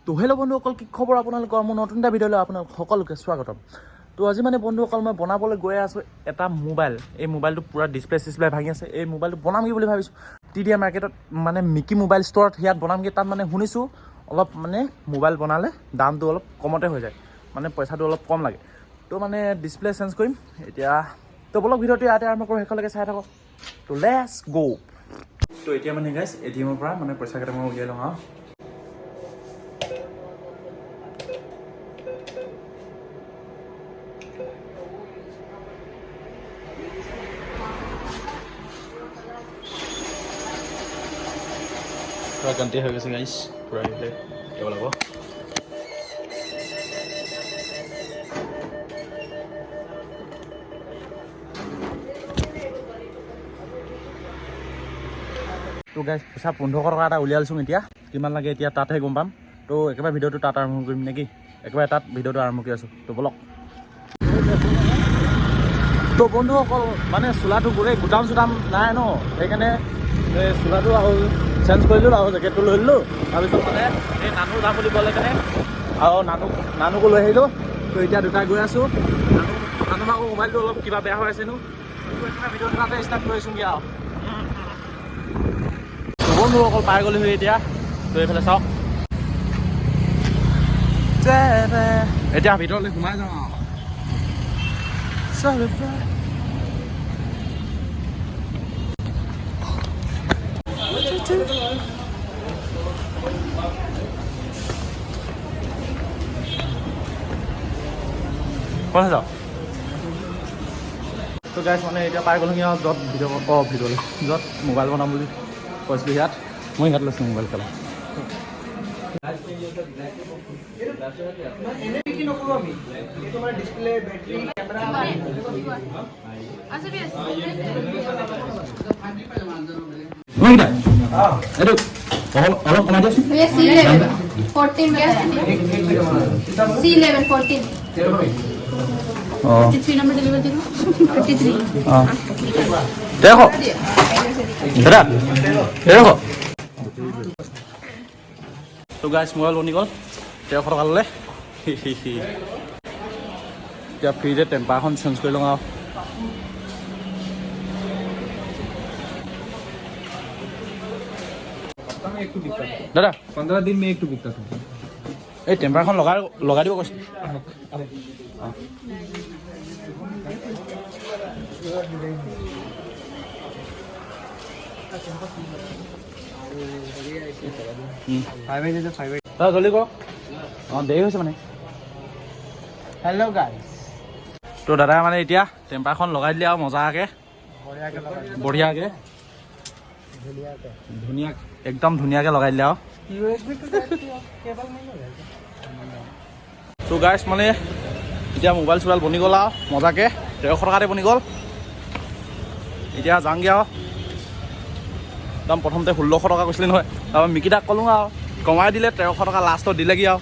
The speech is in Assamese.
তো হেল্ল' বন্ধুসকল, কি খবৰ আপোনালোকৰ? মোৰ নতুন এটা ভিডিঅ'লৈ আপোনালোক সকলোকে স্বাগতম। তো আজি মানে বন্ধুসকল মই বনাবলৈ গৈ আছোঁ এটা মোবাইল। এই মোবাইলটো পূৰা ডিছপ্লে ভাঙি আছে। এই মোবাইলটো বনামগৈ বুলি ভাবিছোঁ টিডিয়া মাৰ্কেটত, মানে মিকি মোবাইল ষ্ট'ৰত ইয়াত বনামগৈ। তাত মানে শুনিছোঁ অলপ মানে মোবাইল বনালে দামটো অলপ কমতে হৈ যায়, মানে পইচাটো অলপ কম লাগে। তো মানে ডিছপ্লে চেঞ্জ কৰিম এতিয়া। তো বলক ভিডিঅ'টো ইয়াতে আৰম্ভ কৰোঁ, শেষলৈকে চাই থাকক। তো লেটছ গ'। তো এতিয়া মানে গাইছ এটিএমৰ পৰা মানে পইচা কেইটামান উলিয়াই লওঁ আৰু। পুৰা গন্তি হৈ গৈছে গাইছ, পুৰা আহিলে দিব লাগিব। তো গাইছ পইচা 1500 টকা এটা উলিয়াইছোঁ এতিয়া। কিমান লাগে এতিয়া তাতহে গম পাম। তো একেবাৰে ভিডিঅ'টো তাত আৰম্ভ কৰিম নেকি? একেবাৰে তাত ভিডিঅ'টো আৰম্ভ কৰি আছোঁ। তো বলক। তো বন্ধুসকল মানে চোলাটো গোটেই গুটাম চুটাম নাই ন, সেইকাৰণে এই চোলাটো আৰু চেঞ্জ কৰিলোঁ আৰু জেকেটটো লৈ ল'লোঁ। তাৰপিছত মানে এই নানু যাম বুলি ক'লে কাৰণে আৰু নানুকো লৈ আহিলোঁ। তো এতিয়া দুটাই গৈ আছোঁ। নানু আকৌ মোবাইলটো অলপ কিবা বেয়া হৈ আছেনো। ভিডিঅ'টো তাতে ষ্টাৰ্ট কৰিছোঁগৈ আৰু। বন্ধুসকল পাই গ'লোহি এতিয়া। তো এইফালে চাওক, এতিয়া ভিতৰলৈ সোমাই যাওঁ আৰু। কোন যাওঁ? তো গাইছ মানে এতিয়া পাই গ'লোহি আৰু য'ত ভিডিঅ'লৈ য'ত মোবাইল বনাম বুলি কৈছিলোঁ ইয়াত। মই ইয়াত লৈছোঁ মোবাইল খেলা। অলপ কমাই দিয়কচোন। তো গাইছ মোবাইল বনি গ'ল 1300 টকা ল'লে। এতিয়া ফ্ৰীতে টেম্পাৰখন চেঞ্জ কৰি লওঁ আৰু। দাদা 15 दिन में एक तो बिकता था। এই টেম্পাৰখন লগাই দিব কৈছোঁ। দাদা জলদি কৰক, অঁ দেৰি হৈছে মানে। हेलो गाइस, তো দাদা মানে এতিয়া টেম্পাৰখন লগাই দিলে আৰু মজাকৈ বঢ়িয়াকৈ একদম ধুনীয়াকৈ লগাই দিলে আৰু। তো গাইছ মানে এতিয়া মোবাইল চোবাইল বনি গ'ল আৰু মজাকৈ 1300 টকাতে বনি গ'ল। এতিয়া যাওঁগৈ আৰু। একদম প্ৰথমতে 1600 টকা কৈছিলে নহয়, তাৰপৰা মিকিদাক ক'লোঁ আৰু কমাই দিলে 1300 টকা লাষ্টত দিলেগৈ আৰু।